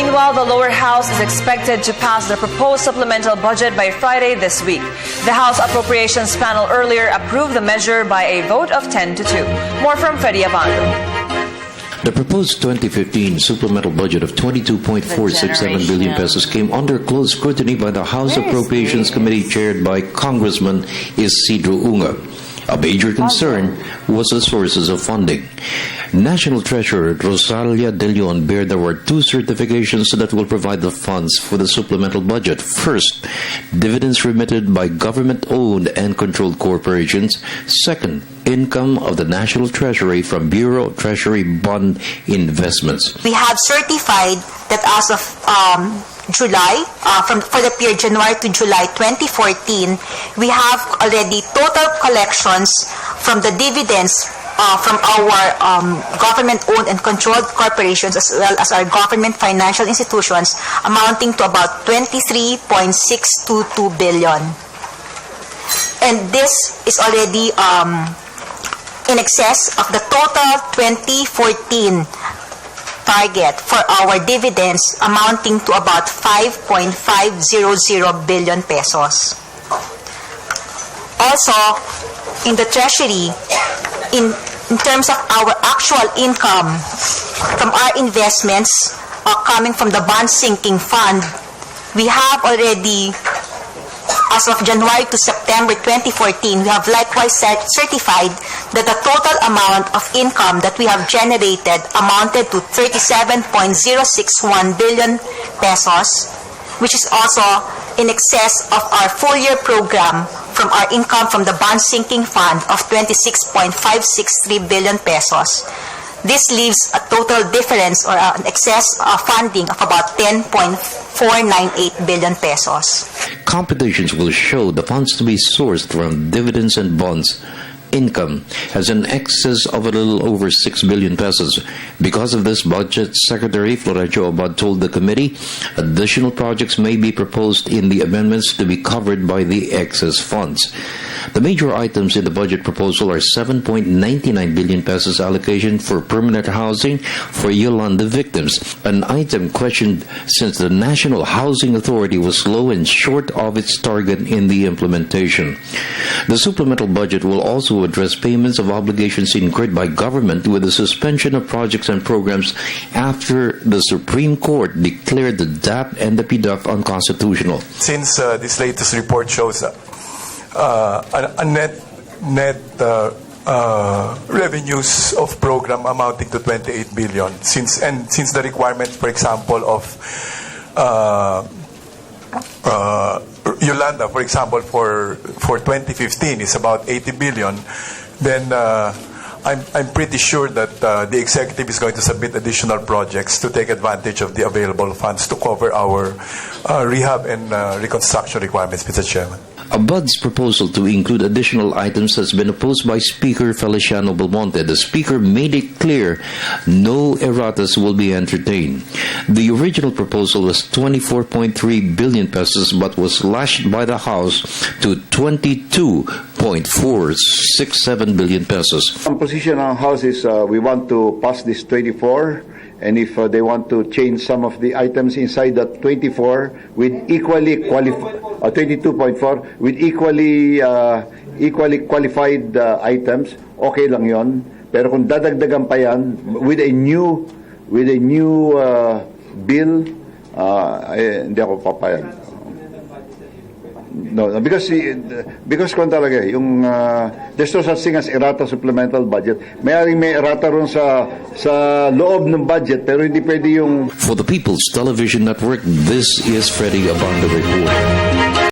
Meanwhile, the lower house is expected to pass the proposed supplemental budget by Friday this week. The House Appropriations panel earlier approved the measure by a vote of 10-2. More from Freddie Abando. The proposed 2015 supplemental budget of 22.467 billion pesos came under close scrutiny by the House Appropriations Committee chaired by Congressman Isidro Unga. A major concern was the sources of funding. National Treasurer Rosalia De Leon bared there were two certifications that will provide the funds for the supplemental budget. First, dividends remitted by government-owned and controlled corporations. Second, income of the National Treasury from Bureau of Treasury bond investments. We have certified that as of July, for the period January to July 2014, we have already total collections from the dividends from our government-owned and controlled corporations as well as our government financial institutions amounting to about 23.622 billion. And this is already in excess of the total 2014 target for our dividends amounting to about 5.500 billion pesos. Also, in the Treasury, in terms of our actual income from our investments coming from the bond sinking fund, we have already, as of January to September 2014, we have likewise certified that the total amount of income that we have generated amounted to 37.061 billion pesos, which is also in excess of our full-year program from our income from the bond sinking fund of 26.563 billion pesos. This leaves a total difference or an excess of funding of about 10.498 billion pesos. Computations will show the funds to be sourced from dividends and bonds income has an excess of a little over 6 billion pesos. Because of this, Budget Secretary Florencio Abad told the committee additional projects may be proposed in the amendments to be covered by the excess funds. The major items in the budget proposal are 7.99 billion pesos allocation for permanent housing for Yolanda victims, an item questioned since the National Housing Authority was slow and short of its target in the implementation. The supplemental budget will also address payments of obligations incurred by government with the suspension of projects and programs after the Supreme Court declared the DAP and the PDAF unconstitutional. Since this latest report shows a net revenues of program amounting to 28 billion, since the requirement, for example, of Yolanda, for example, for 2015 is about 80 billion, then I'm pretty sure that the executive is going to submit additional projects to take advantage of the available funds to cover our rehab and reconstruction requirements, Mr. Chairman. Abad's proposal to include additional items has been opposed by Speaker Feliciano Belmonte. The Speaker made it clear no erratas will be entertained. The original proposal was 24.3 billion pesos but was slashed by the House to 22.467 billion pesos. Ang position ng House is we want to pass this 24, and if they want to change some of the items inside that 24 with equally qualified 22.4 with equally qualified items, okay lang yon. Pero kung dadagdagan pa yan with a new bill, hindi ako papayag. No, because kung talaga yung there's no such thing as errata supplemental budget. May errata ron sa loob ng budget pero hindi pwede yung. For the People's Television Network, this is Freddie Abando report.